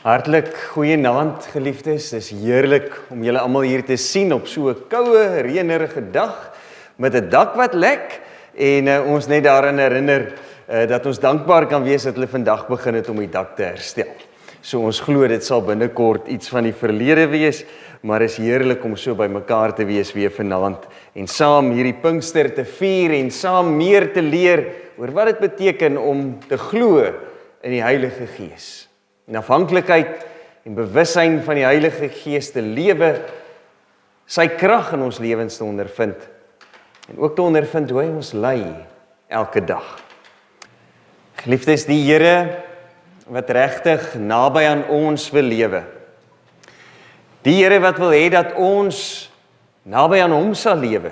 Hartlik goeienaand geliefdes, dis heerlik om julle almal hier te sien op so 'n koue, reënerige dag met 'n dak wat lek en ons net daaraan herinner dat ons dankbaar kan wees dat hulle vandag begin het om die dak te herstel. So ons glo dit sal binnekort iets van die verlede wees, maar is heerlik om so by mekaar te wees weer vanaand en saam hierdie Pinkster te vier en saam meer te leer oor wat dit beteken om te glo in die Heilige Gees. En afhanklikheid en bewussyn van die Heilige Gees te lewe, sy krag in ons lewens te ondervind en ook te ondervind hoe hy ons lei elke dag. Geliefdes, die Here wat regtig naby aan ons wil lewe. Die Here wat wil hê dat ons naby aan hom sal lewe.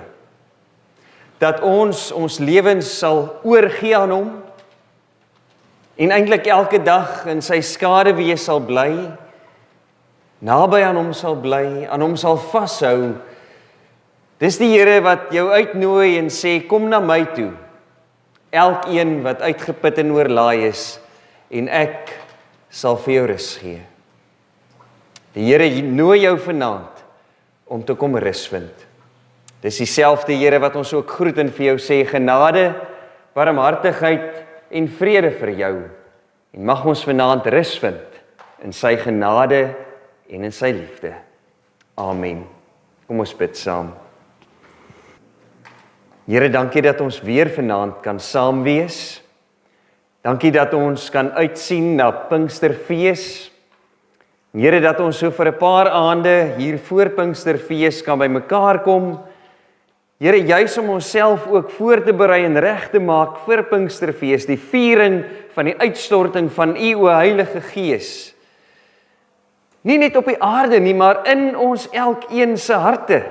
Dat ons lewens sal oorgee aan hom en eintlik elke dag in sy skaduwee sal bly, naby aan hom sal bly, aan hom sal vashou. Dis die Here wat jou uitnooi en sê, kom na my toe, elkeen wat uitgeput en oorlaai is, en ek sal vir jou rus gee. Die Here nooi jou vanaand om te kom rus vind. Dis dieselfde Here wat ons ook groet en vir jou sê, genade, barmhartigheid en vrede vir jou, en mag ons vanaand rus vind in sy genade en in sy liefde. Amen. Kom ons bid saam. Here, dankie dat ons weer vanaand kan saam wees. Dankie dat ons kan uitsien na Pinksterfees. Here, dat ons so vir 'n paar aande hier voor Pinksterfees kan by mekaar kom. Here, juis om onsself ook voor te berei en reg te maak vir Pinksterfees, die viering van die uitstorting van U, o Heilige Gees. Nie net op die aarde nie, maar in ons elkeen se harte.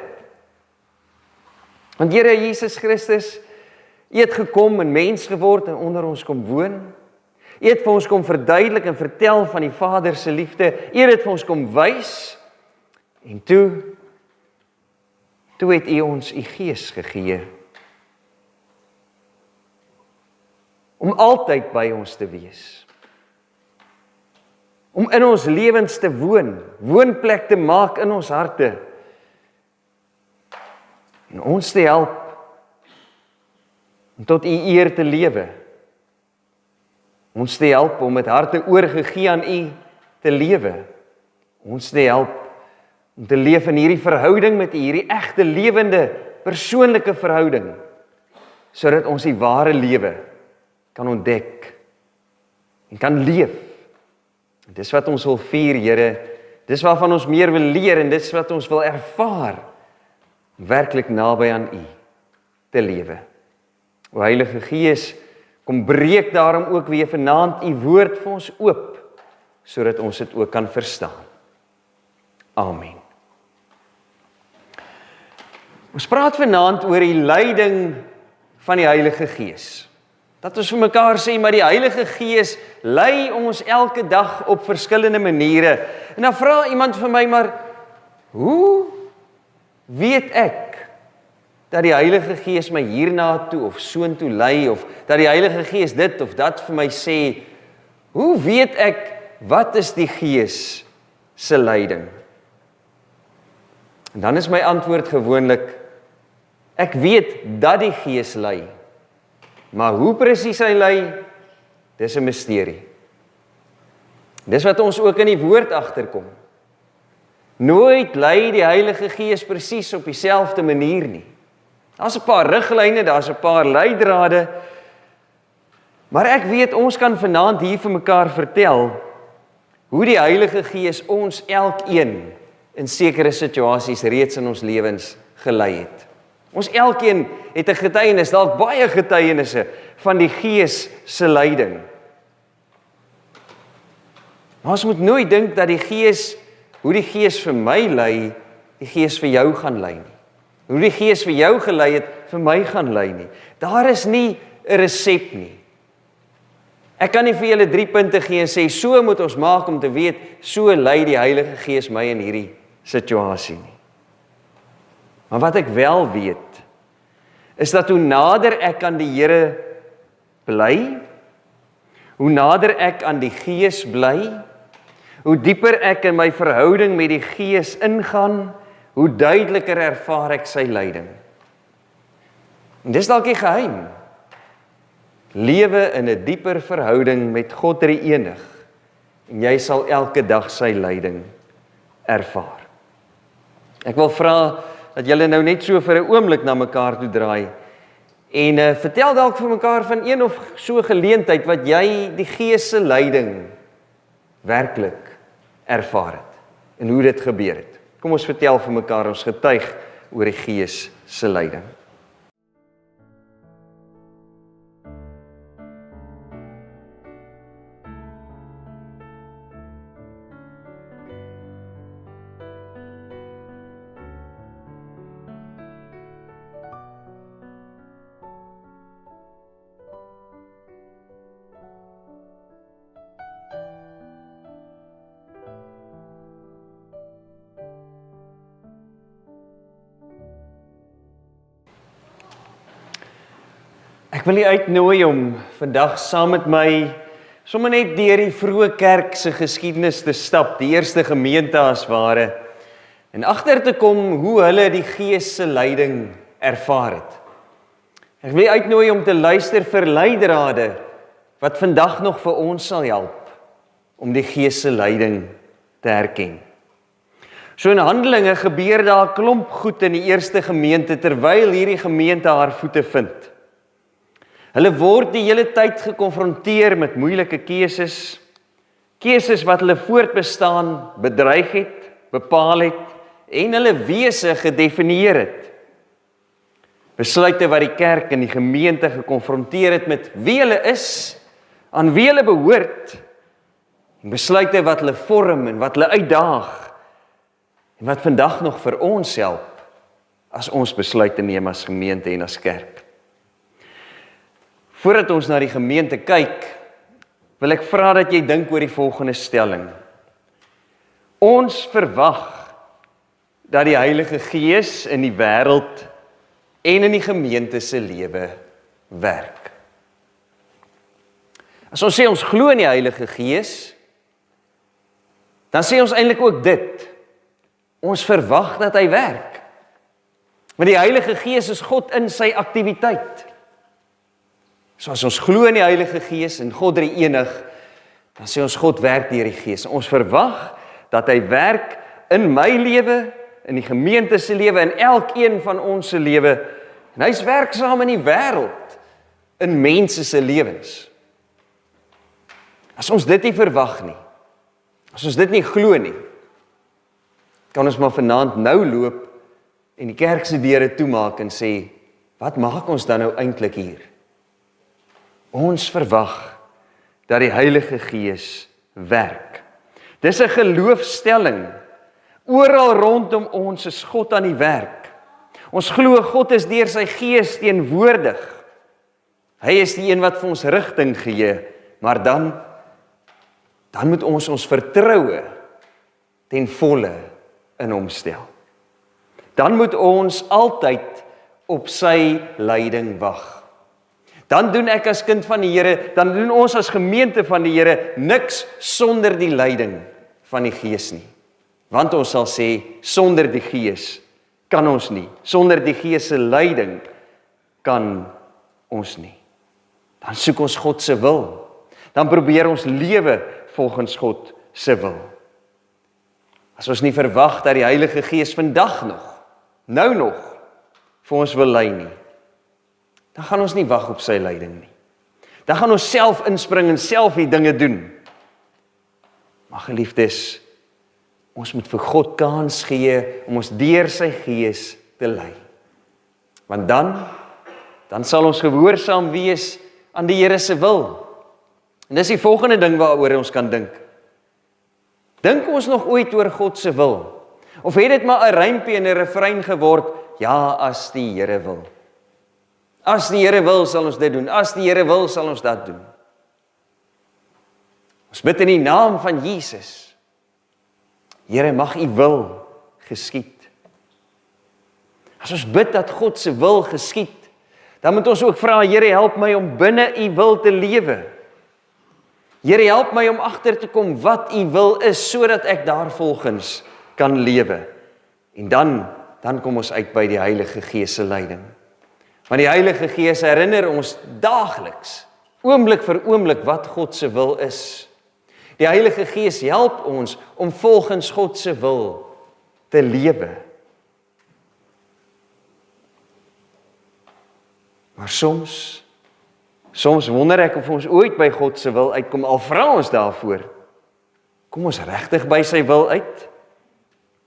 Want Here Jesus Christus, U het gekom en mens geword en onder ons kom woon. U het vir ons kom verduidelik en vertel van die Vader se liefde. U het dit vir ons kom wys. En toe het U ons U Gees gegee. Om altyd by ons te wees. Om in ons lewens te woonplek te maak in ons harte. En ons te help om tot U eer te lewe. Ons te help om met harte oorgegee aan U te lewe. Ons te help om te leef in hierdie verhouding met U, hierdie egte lewende, persoonlike verhouding, sodat ons die ware lewe kan ontdek en kan leef. En dis wat ons wil vier, Here. Dis waarvan ons meer wil leer en dis wat ons wil ervaar, werklik naby aan U te lewe. O Heilige Gees, kom breek daarom ook weer vanaand U woord vir ons oop, sodat ons dit ook kan verstaan. Amen. Ons praat vanaand oor die leiding van die Heilige Gees. Dat ons vir mekaar sê, maar die Heilige Gees lei ons elke dag op verskillende maniere. En dan vra iemand vir my, maar hoe weet ek dat die Heilige Gees my hierna toe of soontoe lei, of dat die Heilige Gees dit of dat vir my sê? Hoe weet ek wat is die Gees se leiding? En dan is my antwoord gewoonlik, ek weet dat die Gees lei, maar hoe presies hy lei, dis 'n misterie. Dis wat ons ook in die woord agterkom. Nooit lei die Heilige Gees presies op dieselfde manier nie. Daar's 'n paar riglyne, daar's 'n paar leidrade, maar ek weet ons kan vanaand hier vir mekaar vertel hoe die Heilige Gees ons elkeen in sekere situasies reeds in ons lewens gelei het. Ons elkeen het 'n getuienis, dalk baie getuienisse van die Gees se leiding. Maar ons moet nooit dink dat die Gees, hoe die Gees vir my lei, die Gees vir jou gaan lei nie. Hoe die Gees vir jou gelei het, vir my gaan lei nie. Daar is nie 'n resep nie. Ek kan nie vir julle 3 punte gee en sê, so moet ons maak om te weet, so lei die Heilige Gees my in hierdie situasie nie. Maar wat ek wel weet, is dat hoe nader ek aan die Here bly, hoe nader ek aan die Gees bly, Hoe dieper ek in my verhouding met die Gees ingaan, hoe duideliker ervaar ek sy leiding. En dis dalk die geheim. Lewe in 'n dieper verhouding met God Drie-enig, en jy sal elke dag sy leiding ervaar. Ek wil vra dat julle nou net so vir 'n oomblik na mekaar toe draai en vertel dalk vir mekaar van een of so geleentheid wat jy die Gees se leiding werklik ervaar het en hoe dit gebeur het. Kom ons vertel vir mekaar, ons getuig oor die Gees se leiding. Ek wil u uitnooi om vandag saam met my sommer net deur die vroeë kerk se geskiedenis te stap, die eerste gemeente as ware, en agter te kom hoe hulle die Gees se leiding ervaar het. Ek wil u uitnooi om te luister vir leidrade wat vandag nog vir ons sal help om die Gees se leiding te herken. So in Handelinge gebeur daar 'n klomp goed in die eerste gemeente terwyl hierdie gemeente haar voete vind. Hulle word die hele tyd gekonfronteer met moeilike keuses wat hulle voortbestaan bedreig het, bepaal het en hulle wese gedefinieer het. Besluite wat die kerk en die gemeente gekonfronteer het met wie hulle is, aan wie hulle behoort, en besluite wat hulle vorm en wat hulle uitdaag, en wat vandag nog vir ons help, as ons besluite neem as gemeente en as kerk. Voordat ons na die gemeente kyk, wil ek vra dat jy dink oor die volgende stelling. Ons verwag dat die Heilige Gees in die wêreld en in die gemeente se lewe werk. As ons sê ons glo in die Heilige Gees, dan sê ons eintlik ook dit. Ons verwag dat hy werk. Want die Heilige Gees is God in sy aktiwiteit. So as ons glo in die Heilige Gees en God Drie-enig, dan sê ons God werk deur die Gees. Ons verwag dat hy werk in my lewe, in die gemeente se lewe, in elkeen van ons se lewe. En hy's werksaam in die wêreld, in mense se lewens. As ons dit nie verwag nie, as ons dit nie glo nie, kan ons maar vanaand nou loop en die kerk se deure toemaak en sê, wat maak ons dan nou eintlik hier? Ons verwag dat die Heilige Gees werk. Dis 'n geloofstelling. Oral rondom ons is God aan die werk. Ons glo God is deur sy Gees teenwoordig. Hy is die een wat vir ons rigting gee, maar dan moet ons vertroue ten volle in hom stel. Dan moet ons altyd op sy leiding wag. Dan doen ek as kind van die Here, dan doen ons as gemeente van die Here niks sonder die leiding van die Gees nie. Want ons sal sê, sonder die Gees kan ons nie. Sonder die Gees se leiding kan ons nie. Dan soek ons God se wil. Dan probeer ons lewe volgens God se wil. As ons nie verwag dat die Heilige Gees vandag nou nog, vir ons wil lei nie, dan gaan ons nie wag op sy leiding nie. Dan gaan ons self inspring en self die dinge doen. Maar geliefdes, ons moet vir God kans gee om ons deur sy Gees te lei. Want dan sal ons gehoorsaam wees aan die Here se wil. En dis die volgende ding waaroor ons kan dink. Dink ons nog ooit oor God se wil? Of het dit maar 'n rympie en 'n refrein geword? Ja, as die Here wil. As die Here wil, sal ons dit doen. As die Here wil, sal ons dat doen. Ons bid in die naam van Jesus. Here, mag u wil geskied. As ons bid dat God se wil geskied, dan moet ons ook vra, Here, help my om binne u wil te lewe. Here, help my om agter te kom wat U wil is, sodat ek daarvolgens kan lewe. En dan kom ons uit by die Heilige Gees se leiding. Want die Heilige Gees herinner ons daagliks, oomblik vir oomblik, wat God se wil is. Die Heilige Gees help ons om volgens God se wil te lewe. Maar soms wonder ek of ons ooit by God se wil uitkom, al vra ons daarvoor. Kom ons regtig by sy wil uit?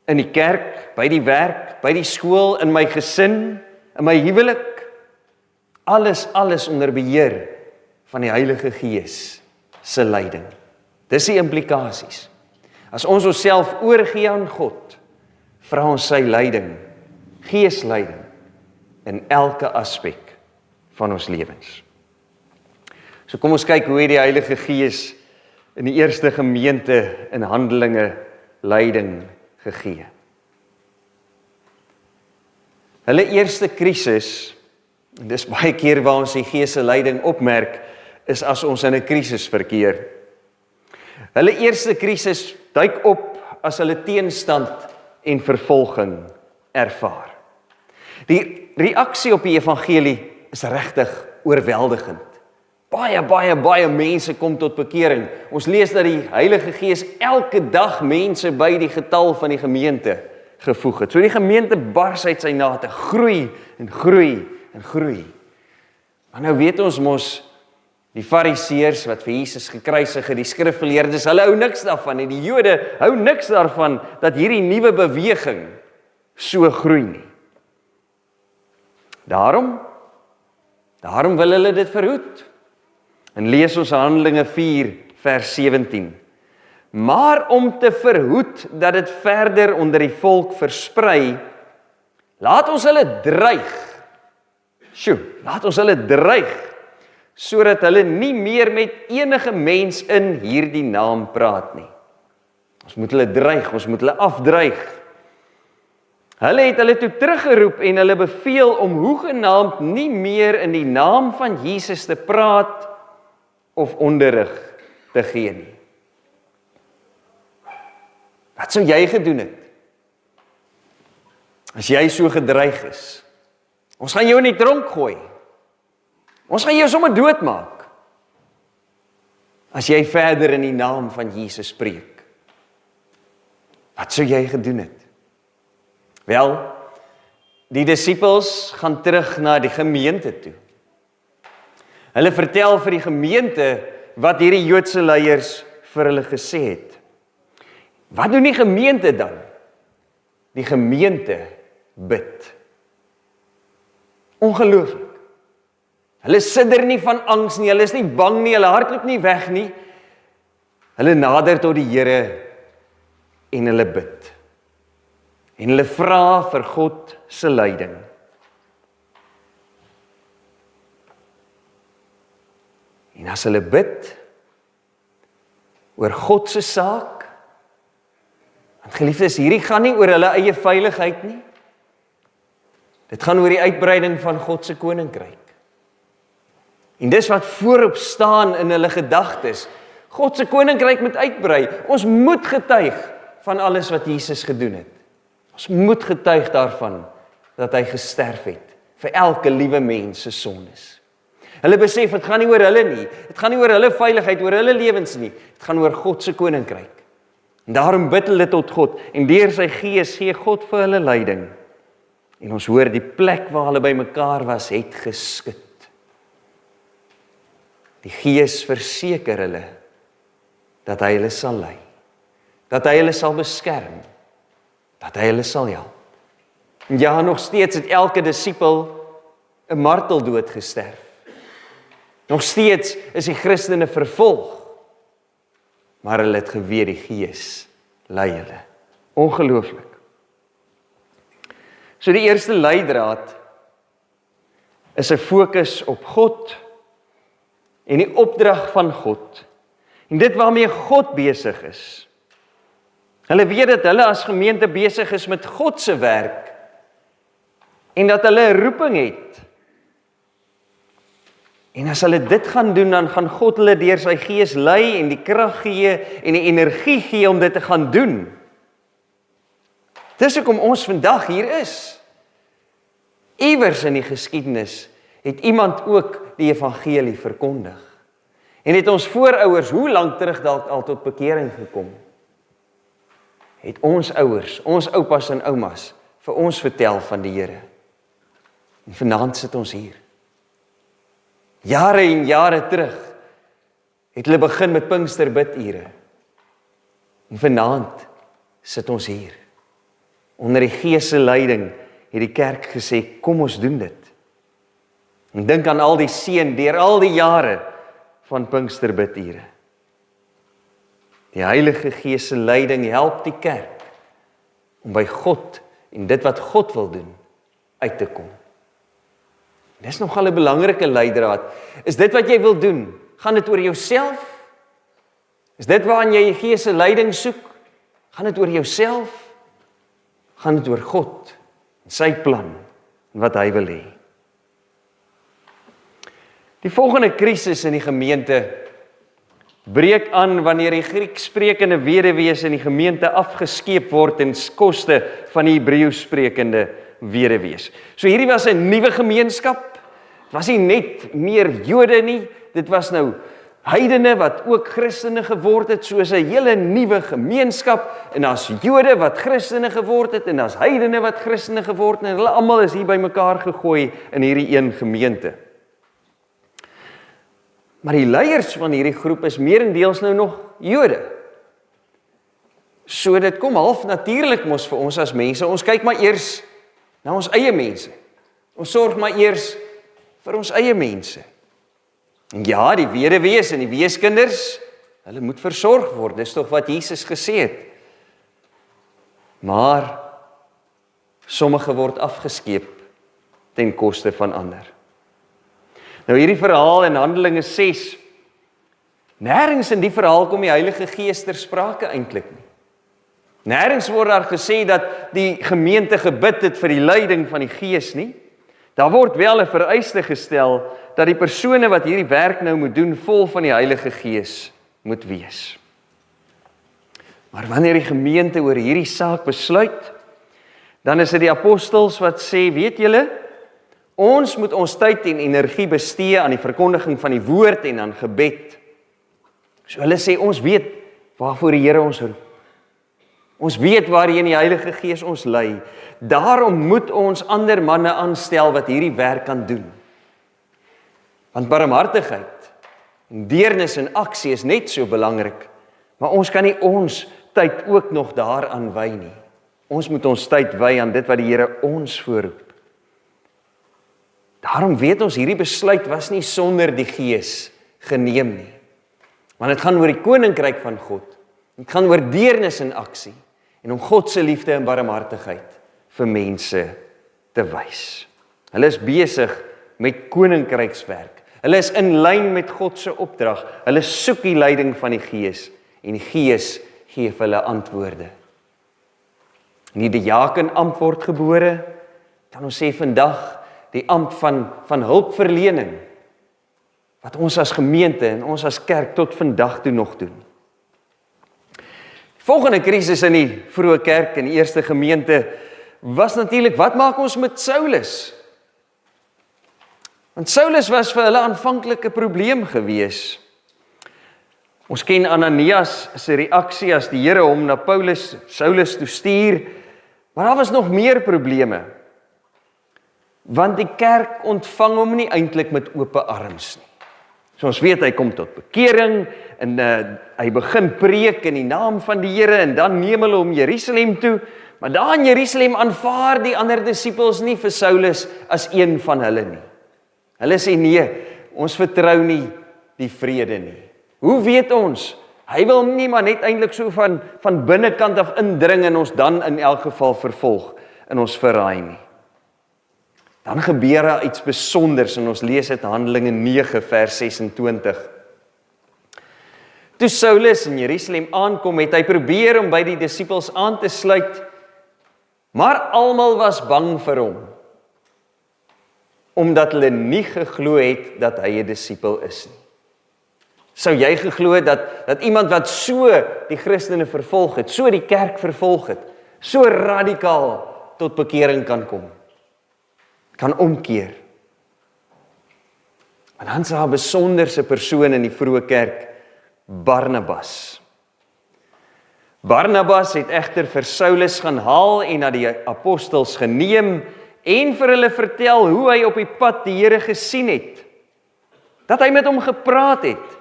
In die kerk, by die werk, by die skool, in my gesin, in my huwelik. Alles onder beheer van die Heilige Gees se leiding. Dis die implikasies. As ons onsself oorgee aan God, vra ons sy leiding, geesleiding, in elke aspek van ons lewens. So kom ons kyk hoe het die Heilige Gees in die eerste gemeente in Handelinge leiding gegee. Hulle eerste krisis, en dis baie keer waar ons die Gees se leiding opmerk, is as ons in 'n krisis verkeer. Hulle eerste krisis duik op as hulle teenstand en vervolging ervaar. Die reaksie op die evangelie is regtig oorweldigend. Baie mense kom tot bekering. Ons lees dat die Heilige Gees elke dag mense by die getal van die gemeente gevoeg het. So die gemeente bars uit sy nate, groei en groei en groei. Maar nou weet ons mos, die Fariseërs wat vir Jesus gekruisig het, die skrifgeleerdes, hulle hou niks daarvan nie. Die Jode hou niks daarvan dat hierdie nuwe beweging so groei nie. Daarom wil hulle dit verhoed. En lees ons Handelinge 4 vers 17. Maar om te verhoed dat dit verder onder die volk versprei, laat ons hulle dreig, sodat hulle nie meer met enige mens in hierdie naam praat nie. Ons moet hulle dreig, ons moet hulle afdreig. Hulle het hulle toe teruggeroep en hulle beveel om hoegenaamd nie meer in die naam van Jesus te praat of onderrig te gee nie. Wat sou jy gedoen het? As jy so gedreig is. Ons gaan jou in die tronk gooi. Ons gaan jou sommer doodmaak. As jy verder in die naam van Jesus preek. Wat sou jy gedoen het? Wel, die disippels gaan terug na die gemeente toe. Hulle vertel vir die gemeente wat hierdie Joodse leiers vir hulle gesê het. Wat doen die gemeente dan? Die gemeente bid. Ongelooflik. Hulle sidder nie van angs nie, hulle is nie bang nie, hulle hardloop nie weg nie. Hulle nader tot die Here en hulle bid. En hulle vra vir God se leiding. En as hulle bid oor God se saak, want geliefdes, hierdie gaan nie oor hulle eie veiligheid nie. Dit gaan oor die uitbreiding van God se koninkryk. En dis wat voorop staan in hulle gedagtes. God se koninkryk moet uitbrei. Ons moet getuig van alles wat Jesus gedoen het. Ons moet getuig daarvan dat hy gesterf het vir elke liewe mens se sondes. Hulle besef, dit gaan nie oor hulle nie. Dit gaan nie oor hulle veiligheid, oor hulle lewens nie. Dit gaan oor God se koninkryk. En daarom bid hulle tot God, en deur sy Gees gee God vir hulle leiding. En ons hoor die plek waar hulle bymekaar was, het geskud. Die Gees verseker hulle, dat hy hulle sal lei, dat hy hulle sal beskerm, dat hy hulle sal help. En ja, nog steeds het elke disipel 'n marteldood gesterf. Nog steeds is die Christene vervolg, maar hulle het geweet die Gees lei hulle. Ongelooflik. So die eerste leidraad is 'n fokus op God en die opdrag van God en dit waarmee God besig is. Hulle weet dat hulle as gemeente besig is met God se werk en dat hulle 'n roeping het En as hulle dit gaan doen, dan gaan God hulle deur sy Gees lei en die krag gee en die energie gee om dit te gaan doen. Dis hoekom ons vandag hier is. Iewers in die geskiedenis het iemand ook die evangelie verkondig. En het ons voorouers, hoe lank terug dalk al tot bekering gekom? Het ons ouers, ons oupas en oumas, vir ons vertel van die Here. En vanaand sit ons hier. Jare en jare terug het hulle begin met Pinksterbidure. En vanaand sit ons hier. Onder die Gees se leiding het die kerk gesê, kom ons doen dit. En dink aan al die seën deur al die jare van Pinksterbidure. Die Heilige Gees se leiding help die kerk om by God en dit wat God wil doen uit te kom. Dis nogal 'n belangrike leidraad. Is dit wat jy wil doen? Gaan dit oor jouself? Is dit waaraan jy die Gees se leiding soek? Gaan dit oor jouself? Gaan dit oor God en sy plan en wat hy wil hê? Die volgende krisis in die gemeente breek aan wanneer die Grieksprekende weduwees in die gemeente afgeskeep word ten koste van die Hebreeuwssprekende weduwees. So hierdie was 'n nuwe gemeenskap. Dit was nie net meer Jode nie, dit was nou heidene wat ook Christene geword het, soos 'n hele nuwe gemeenskap, en as Jode wat Christene geword het, en as heidene wat Christene geword het, en hulle almal is hier by mekaar gegooi in hierdie een gemeente. Maar die leiers van hierdie groep is meerendeels nou nog Jode. So dit kom half natuurlik mos vir ons as mense, ons kyk maar eers na ons eie mense. Ons sorg maar eers vir ons eie mense. En ja, die weduwees en die weeskinders, hulle moet versorg word, dis tog wat Jesus gesê het. Maar sommige word afgeskeep ten koste van ander. Nou hierdie verhaal in Handelinge 6, nêrens in die verhaal kom die Heilige Gees ter sprake eintlik nie. Nêrens word daar gesê dat die gemeente gebid het vir die leiding van die Gees nie. Daar word wel 'n vereiste gestel dat die persone wat hierdie werk nou moet doen, vol van die Heilige Gees moet wees. Maar wanneer die gemeente oor hierdie saak besluit, dan is dit die apostels wat sê, weet julle, ons moet ons tyd en energie bestee aan die verkondiging van die woord en aan gebed. So hulle sê, ons weet waarvoor die Here ons roep. Ons weet waarheen die Heilige Gees ons lei. Daarom moet ons ander manne aanstel wat hierdie werk kan doen. Want barmhartigheid en deernis en aksie is net so belangrik, maar ons kan nie ons tyd ook nog daaraan wy nie. Ons moet ons tyd wy aan dit wat die Here ons voorroep. Daarom weet ons, hierdie besluit was nie sonder die Gees geneem nie. Want dit gaan oor die koninkryk van God. Dit gaan oor deernis en aksie en om God se liefde en barmhartigheid vir mense te wys. Hulle is besig met koninkrykswerk. Hulle is in lyn met God se opdrag. Hulle soek die leiding van die Gees en die Gees gee vir hulle antwoorde. En die diakenampt word gebore, kan ons sê vandag die ampt van hulpverlening, wat ons as gemeente en ons as kerk tot vandag toe nog doen. Volgende krisis in die vroeë kerk en die eerste gemeente was natuurlik, wat maak ons met Saulus? Want Saulus was vir hulle aanvanklik 'n probleem gewees. Ons ken Ananias se reaksie as die Here hom na Saulus toe stuur, maar daar was nog meer probleme. Want die kerk ontvang hom nie eintlik met oop arms nie. So ons weet, hy kom tot bekering, en hy begin preek in die naam van die Here, en dan neem hulle hom Jerusalem toe, maar daar in Jerusalem aanvaar die ander disippels nie vir Saulus as een van hulle nie. Hulle sê nee, ons vertrou nie die vrede nie. Hoe weet ons? Hy wil nie maar net eintlik so van binnekant af indring en ons dan in elk geval vervolg en ons verraai nie. Dan gebeur daar iets besonders en ons lees dit Handelinge 9 vers 26. Toe Saulus in Jerusalem aankom, het hy probeer om by die disippels aan te sluit, maar almal was bang vir hom. omdat hulle nie geglo het dat hy 'n disipel is nie. Sou jy geglo dat iemand wat so die Christene vervolg het, so die kerk vervolg het, so radikaal tot bekering kan kom, kan omkeer? En dan is daar 'n besonderse persoon in die vroeë kerk, Barnabas. Barnabas het egter vir Saulus gaan haal en na die apostels geneem en vir hulle vertel hoe hy op die pad die Here gesien het, dat hy met hom gepraat het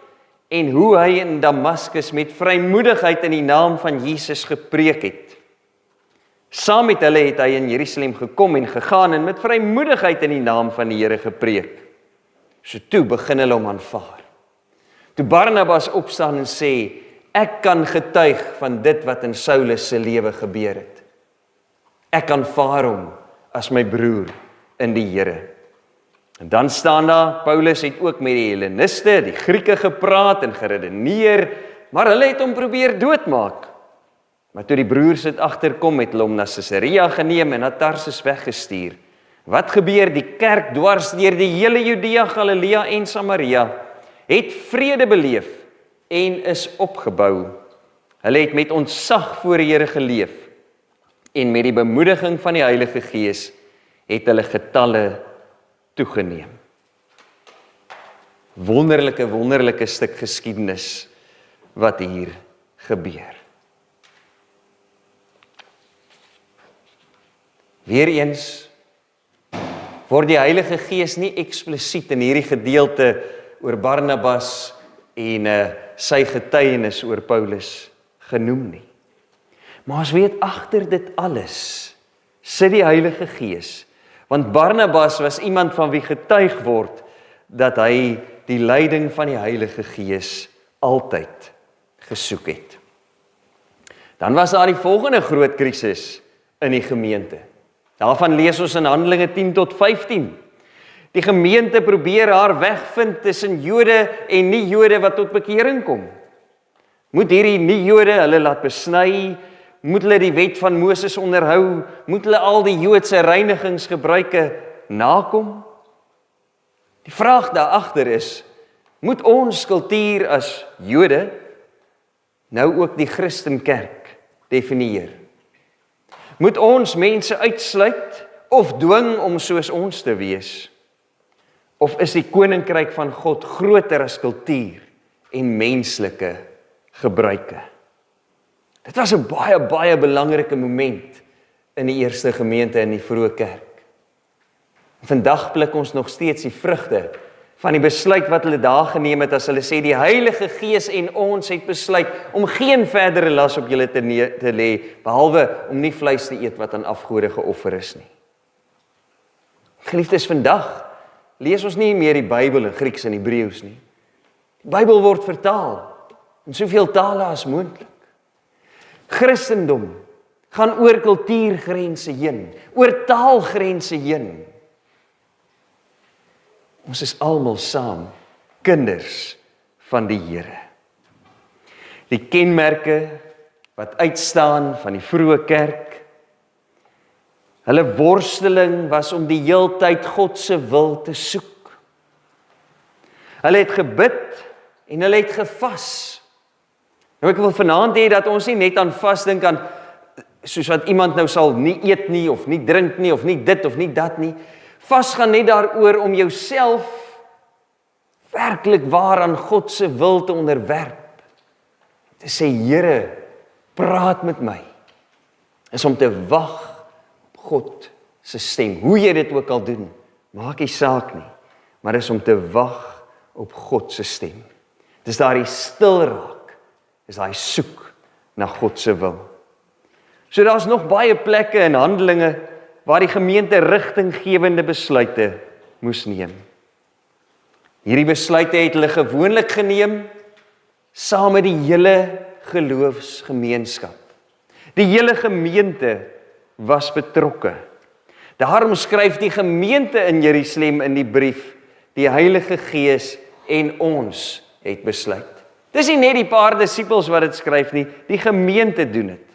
en hoe hy in Damaskus met vrymoedigheid in die naam van Jesus gepreek het. Saam met hulle het hy in Jerusalem gekom en gegaan en met vrymoedigheid in die naam van die Here gepreek. So toe begin hulle hom aanvaar. Toe Barnabas opstaan en sê, ek kan getuig van dit wat in Saulus se lewe gebeur het. Ek aanvaar hom as my broer in die Here. En dan staan daar, Paulus het ook met die Helleniste, die Grieke gepraat en geredeneer, maar hulle het hom probeer doodmaak. Maar toe die broers het agterkom, het hulle hom na Caesarea geneem en na Tarsus weggestuur. Wat gebeur? Die kerk dwars deur die hele Judea, Galilea en Samaria het vrede beleef en is opgebou. Hulle het met ontzag voor die Here geleef en met die bemoediging van die Heilige Gees het hulle getalle toegeneem. Wonderlike stuk geskiedenis wat hier gebeur. Weereens word die Heilige Gees nie eksplisiet in hierdie gedeelte oor Barnabas en sy getuienis oor Paulus genoem nie. Maar ons weet agter dit alles sit die Heilige Gees, want Barnabas was iemand van wie getuig word dat hy die leiding van die Heilige Gees altyd gesoek het. Dan was daar die volgende groot krisis in die gemeente. Daarvan lees ons in Handelinge 10 tot 15. Die gemeente probeer haar weg vind tussen Jode en nie-Jode wat tot bekering kom. Moet hierdie nie-Jode hulle laat besny? Moet hulle die wet van Moses onderhou? Moet hulle al die Joodse reinigingsgebruike nakom? Die vraag daarachter is, moet ons kultuur as Jode nou ook die Christenkerk definieer? Moet ons mense uitsluit of dwing om soos ons te wees? Of is die koninkryk van God groter as kultuur en menslike gebruike? Dit was 'n baie belangrike moment in die eerste gemeente in die vroeë kerk. Vandag pluk ons nog steeds die vrugte van die besluit wat hulle daar geneem het as hulle sê die Heilige Gees en ons het besluit om geen verdere las op julle te lê, behalwe om nie vleis te eet wat aan afgode geoffer is nie. Geliefdes, vandag lees ons nie meer die Bybel in Grieks en Hebreëus nie. Die Bybel word vertaal in soveel tale as moontlik. Christendom gaan oor kultuurgrense heen, oor taalgrense heen. Ons is almal saam kinders van die Here. Die kenmerke wat uitstaan van die vroeë kerk, hulle worsteling was om die heeltyd God se wil te soek. Hulle het gebid en hulle het gevas. Nou ek wil vanaand hê dat ons nie net aan vas dink aan soos wat iemand nou sal nie eet nie of nie drink nie of nie dit of nie dat nie. Vas gaan net daaroor om jouself werklik waar aan God se wil te onderwerp. Te sê, Here, praat met my. Is om te wag op God se stem. Hoe jy dit ook al doen, maak nie saak nie. Maar is om te wag op God se stem. Dis daardie stil raak. Dis daai soek na God se wil. So daar's nog baie plekke in Handelinge waar die gemeente rigtinggewende besluite moes neem. Hierdie besluite het hulle gewoonlik geneem saam met die hele geloofsgemeenskap. Die hele gemeente was betrokke. Daarom skryf die gemeente in Jerusalem in die brief, die Heilige Gees en ons het besluit. Dis nie net die paar disippels wat dit skryf nie, die gemeente doen dit.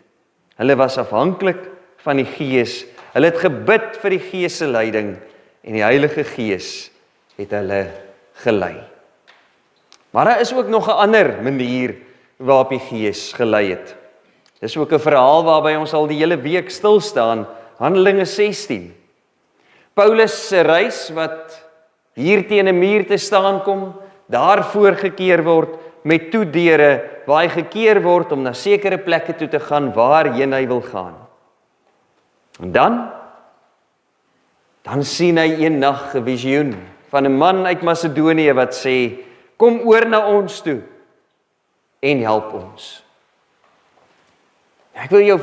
Hulle was afhanklik van die Gees. Hulle het gebid vir die Gees se leiding en die Heilige Gees het hulle gelei. Maar daar is ook nog 'n ander manier waarop die Gees gelei het. Dis ook 'n verhaal waarby ons al die hele week stil staan, Handelinge 16. Paulus se reis wat hier teen 'n muur te staan kom, daar voorgekeer word met toedeure waar hy gekeer word om na sekere plekke toe te gaan waarheen hy wil gaan. En dan sien hy een nag 'n visioen van 'n man uit Macedonië wat sê, kom oor na ons toe en help ons. Ek wil jou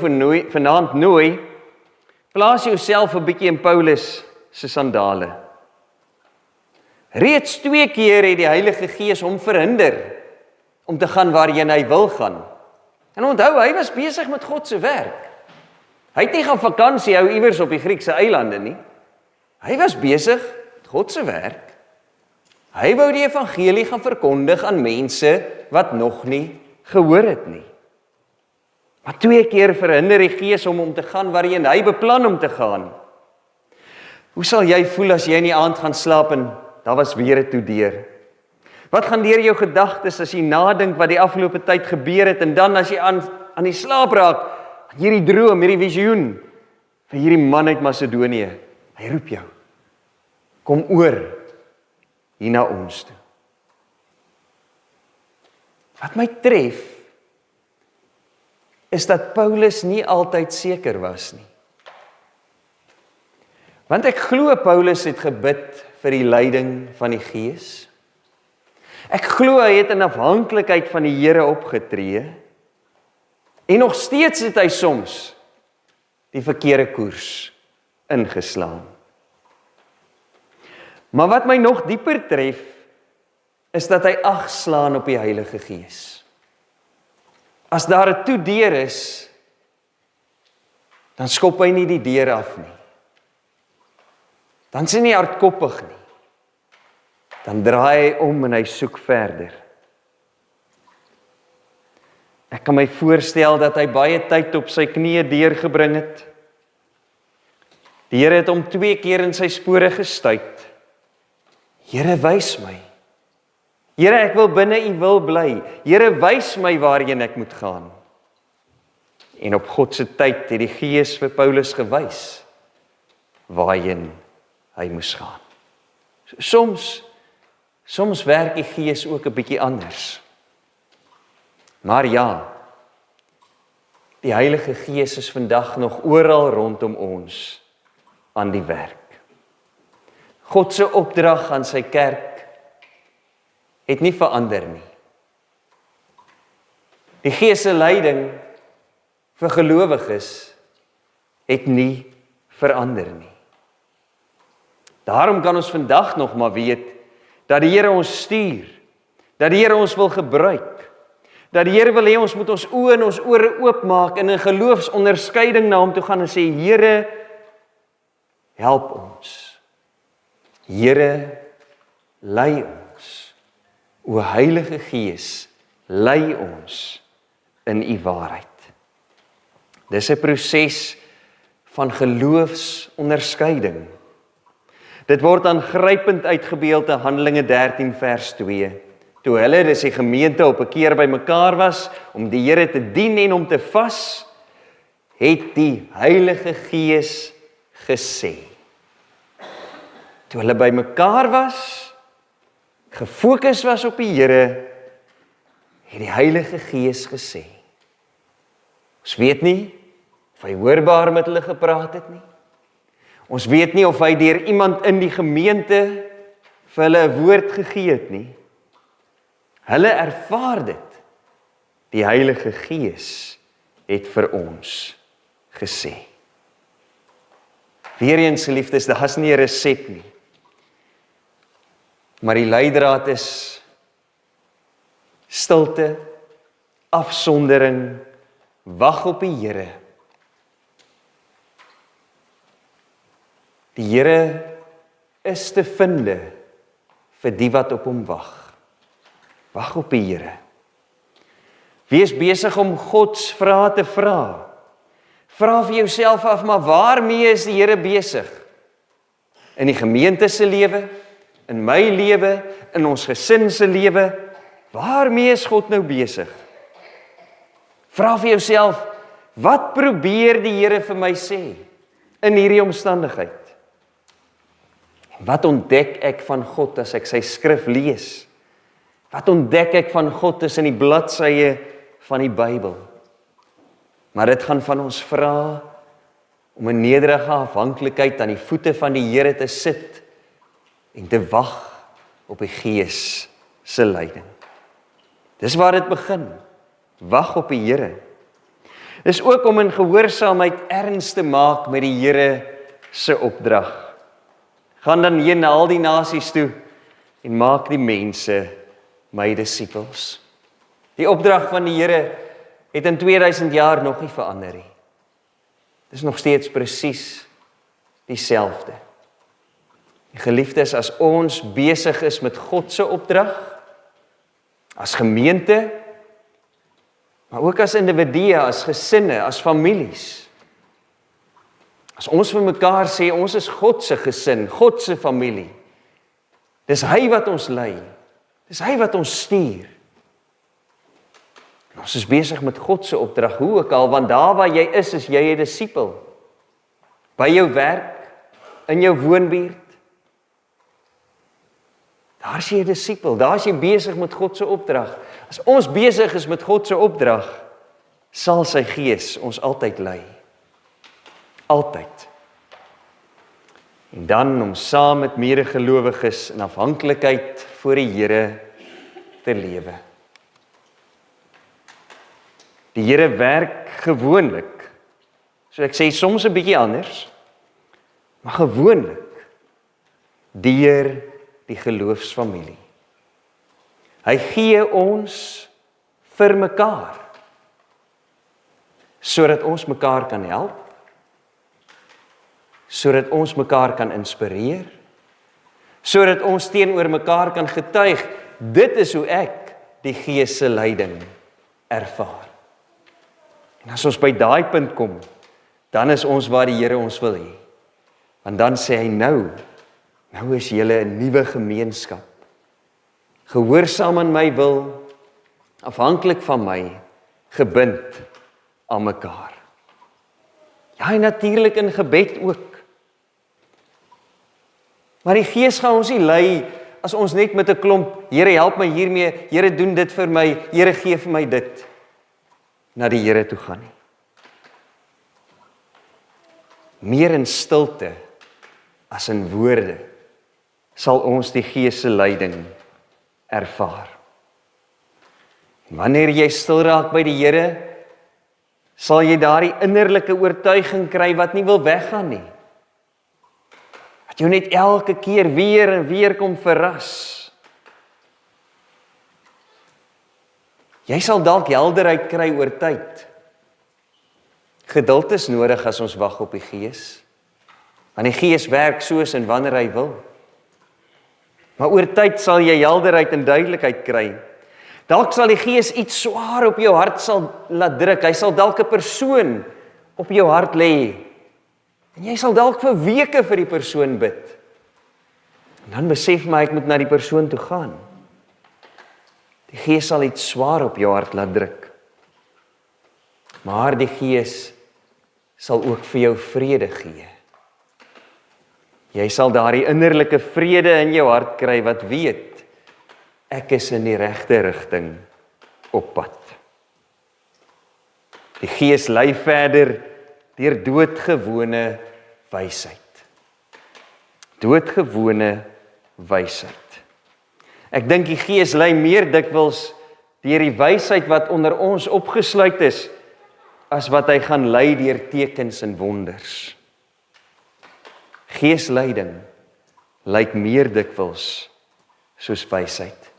vanaand nooi, plaas jouself 'n bietjie in Paulus se sandale. Reeds 2 keer het die Heilige Gees hom verhinder om te gaan waarheen hy wil gaan. En onthou, hy was besig met God se werk. Hy het nie gaan vakansie hou iewers op die Griekse eilande nie. Hy was besig met God se werk. Hy wou die evangelie gaan verkondig aan mense wat nog nie gehoor het nie. Maar 2 keer verhinder die Gees hom om te gaan waarheen hy beplan om te gaan. Hoe sal jy voel as jy in die aand gaan slaap en daar was weer 'n toedeur? Wat gaan deur jou gedagtes as jy nadink wat die afgelope tyd gebeur het en dan as jy aan die slaap raak, hierdie droom, hierdie visioen vir hierdie man uit Macedonië, hy roep jou, kom oor hier na ons toe. Wat my tref, is dat Paulus nie altyd seker was nie. Want ek glo Paulus het gebid vir die leiding van die Gees. Ek glo hy het in afhanklikheid van die Here opgetree. En nog steeds het hy soms die verkeerde koers ingeslaan. Maar wat my nog dieper tref, is dat hy ag slaan op die Heilige Gees. As daar 'n toedeur is, dan skop hy nie die deur af nie. Dan is hy nie hardkoppig nie. Dan draai hy om en hy soek verder. Ek kan my voorstel dat hy baie tyd op sy knieë deurgebring het. Die Here het hom 2 keer in sy spore gestuit. Here, wys my. Here, ek wil binne U wil bly. Here, wys my waarheen ek moet gaan. En op God se tyd het die Gees vir Paulus gewys waarheen hy moes gaan. Soms werk die Gees ook 'n bietjie anders. Maar ja, die Heilige Gees is vandag nog oral rondom ons aan die werk. God se opdrag aan sy kerk het nie verander nie. Die Gees se leiding vir gelowiges het nie verander nie. Daarom kan ons vandag nog maar weet dat die Here ons stuur, dat die Here ons wil gebruik, dat die Here wil hê ons moet ons oë en ons ore oopmaak en in geloofsonderskeiding na hom toe gaan en sê, Here, help ons. Here, lei ons. O Heilige Gees, lei ons in U waarheid. Dis 'n proses van geloofsonderskeiding. Dit word aangrypend uitgebeeld in Handelinge 13 vers 2. Toe hulle, dis die gemeente, op 'n keer bymekaar was om die Here te dien en om te vas, het die Heilige Gees gesê. Toe hulle bymekaar was, gefokus was op die Here, het die Heilige Gees gesê. Ons weet nie of hy hoorbaar met hulle gepraat het nie. Ons weet nie of hy deur iemand in die gemeente vir hulle 'n woord gegee het nie. Hulle ervaar dit. Die Heilige Gees het vir ons gesê. Weereens, geliefdes, daar's nie 'n resep nie. Maar die leidraad is stilte, afsondering, wag op die Here. Die Here is te vind vir die wat op hom wag. Wag op die Here. Wees besig om Gods vrae te vra. Vra vir jouself af, maar waarmee is die Here besig? In die gemeente se lewe, in my lewe, in ons gesin se lewe, waarmee is God nou besig? Vra vir jouself, wat probeer die Here vir my sê in hierdie omstandigheid? Wat ontdek ek van God as ek sy skrif lees? Wat ontdek ek van God tussen die bladsye van die Bybel? Maar dit gaan van ons vra om 'n nederige afhanklikheid aan die voete van die Here te sit en te wag op die Gees se leiding. Dis waar dit begin. Wag op die Here. Dis ook om in gehoorsaamheid erns te maak met die Here se opdrag. Gaan dan heen na al die nasies toe en maak die mense my disippels. Die opdrag van die Here het in 2000 jaar nog nie verander nie. Dis nog steeds presies dieselfde. Die geliefdes, as ons besig is met God se opdrag, as gemeente, maar ook as individue, as gesinne, as families. As ons vir mekaar sê, ons is God se gesin, God se familie. Dis hy wat ons lei. Dis hy wat ons stuur. En ons is besig met God se opdrag, hoe ook al, want daar waar jy is jy 'n disipel. By jou werk, in jou woonbuurt. Daar is jy 'n disipel, daar is jy besig met God se opdrag. As ons besig is met God se opdrag, sal sy Gees ons altyd lei. Altyd. En dan om saam met medegelowiges in afhanklikheid voor die Here te lewe. Die Here werk gewoonlik, so ek sê soms 'n bietjie anders, maar gewoonlik deur die geloofsfamilie. Hy gee ons vir mekaar, sodat ons mekaar kan help, sodat ons mekaar kan inspireer, sodat ons teenoor mekaar kan getuig, dit is hoe ek die Gees se leiding ervaar. En as ons by daai punt kom, dan is ons waar die Here ons wil hê. Want dan sê hy nou is julle 'n nuwe gemeenskap. Gehoorsaam aan my wil, afhanklik van my, gebind aan mekaar. Ja, en natuurlik in gebed ook. Maar die Gees gaan ons nie lei as ons net met 'n klomp, Here help my hiermee, Here doen dit vir my, Here gee vir my dit, na die Here toe gaan nie. Meer in stilte as in woorde sal ons die Gees se leiding ervaar. En wanneer jy stil raak by die Here, sal jy daardie innerlike oortuiging kry wat nie wil weggaan nie. Wat jou net elke keer weer en weer kom verras. Jy sal dalk helderheid kry oor tyd. Geduld is nodig as ons wag op die Gees. Want die Gees werk soos en wanneer hy wil. Maar oor tyd sal jy helderheid en duidelikheid kry. Dalk sal die Gees iets swaar op jou hart sal laat druk. Hy sal dalk 'n persoon op jou hart lê. En jy sal dalk vir weke vir die persoon bid. En dan besef my ek moet na die persoon toe gaan. Die Gees sal iets swaar op jou hart laat druk. Maar die Gees sal ook vir jou vrede gee. Jy sal daardie innerlike vrede in jou hart kry wat weet, ek is in die regte rigting op pad. Die Gees lei verder deur doodgewone wysheid. Doodgewone wysheid. Ek dink die Gees lei meer dikwels deur die wysheid wat onder ons opgesluit is, as wat hy gaan lei deur tekens en wonders. Geesleiding lyk meer dikwels soos wysheid.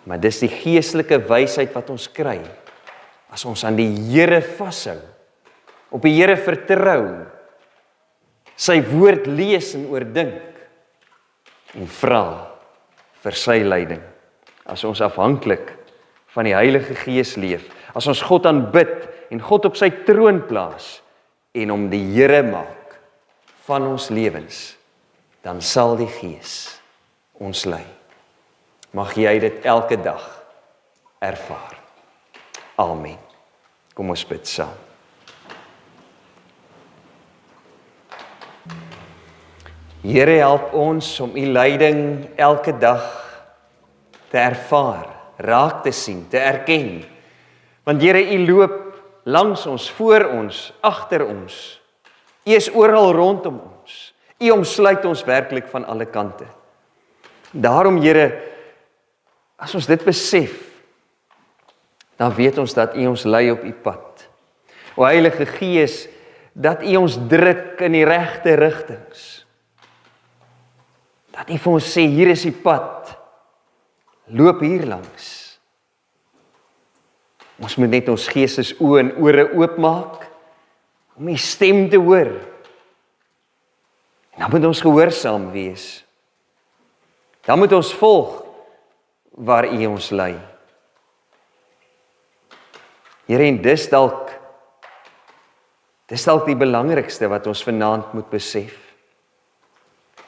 Maar dis die geestelike wysheid wat ons kry as ons aan die Here vashou, op die Here vertrou, sy woord lees en oordink en vra vir sy leiding. As ons afhanklik van die Heilige Gees leef, as ons God aanbid en God op sy troon plaas en hom die Here maak van ons lewens, dan sal die Gees ons lei. Mag jy dit elke dag ervaar. Amen. Kom ons bid saam. Here, help ons om u leiding elke dag te ervaar, raak te sien, te erken. Want Here, u loop langs ons, voor ons, agter ons. U is oral rondom ons. U omsluit ons werklik van alle kante. Daarom, Here, as ons dit besef, dan weet ons dat u ons lei op u pad. O Heilige Gees, dat u ons druk in die regte rigtings. Dat u vir ons sê, hier is die pad, loop hier langs. Ons moet net ons geestes oë en ore oopmaak, om die stem te hoor. En dan moet ons gehoorsaam wees. Dan moet ons volg, waar u ons lei. Here, en dis dalk die belangrikste wat ons vanaand moet besef.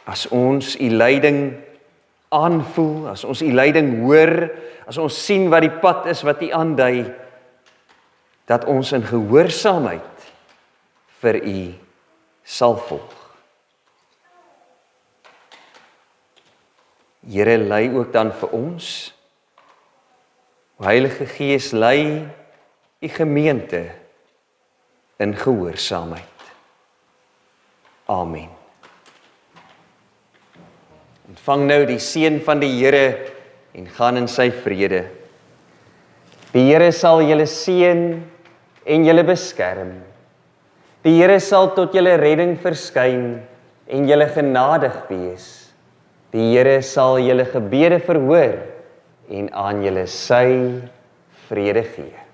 As ons u leiding aanvoel, as ons u leiding hoor, as ons sien wat die pad is wat u aandui, dat ons in gehoorsaamheid vir u sal volg. Here, lei ook dan vir ons. O Heilige Gees, lei u gemeente in gehoorsaamheid. Amen. Ontvang nou die seën van die Here en gaan in sy vrede. Die Here sal julle seën en julle beskerm. Die Here sal tot julle redding verskyn en julle genadig wees. Die Here sal julle gebede verhoor en aan julle sy vrede gee.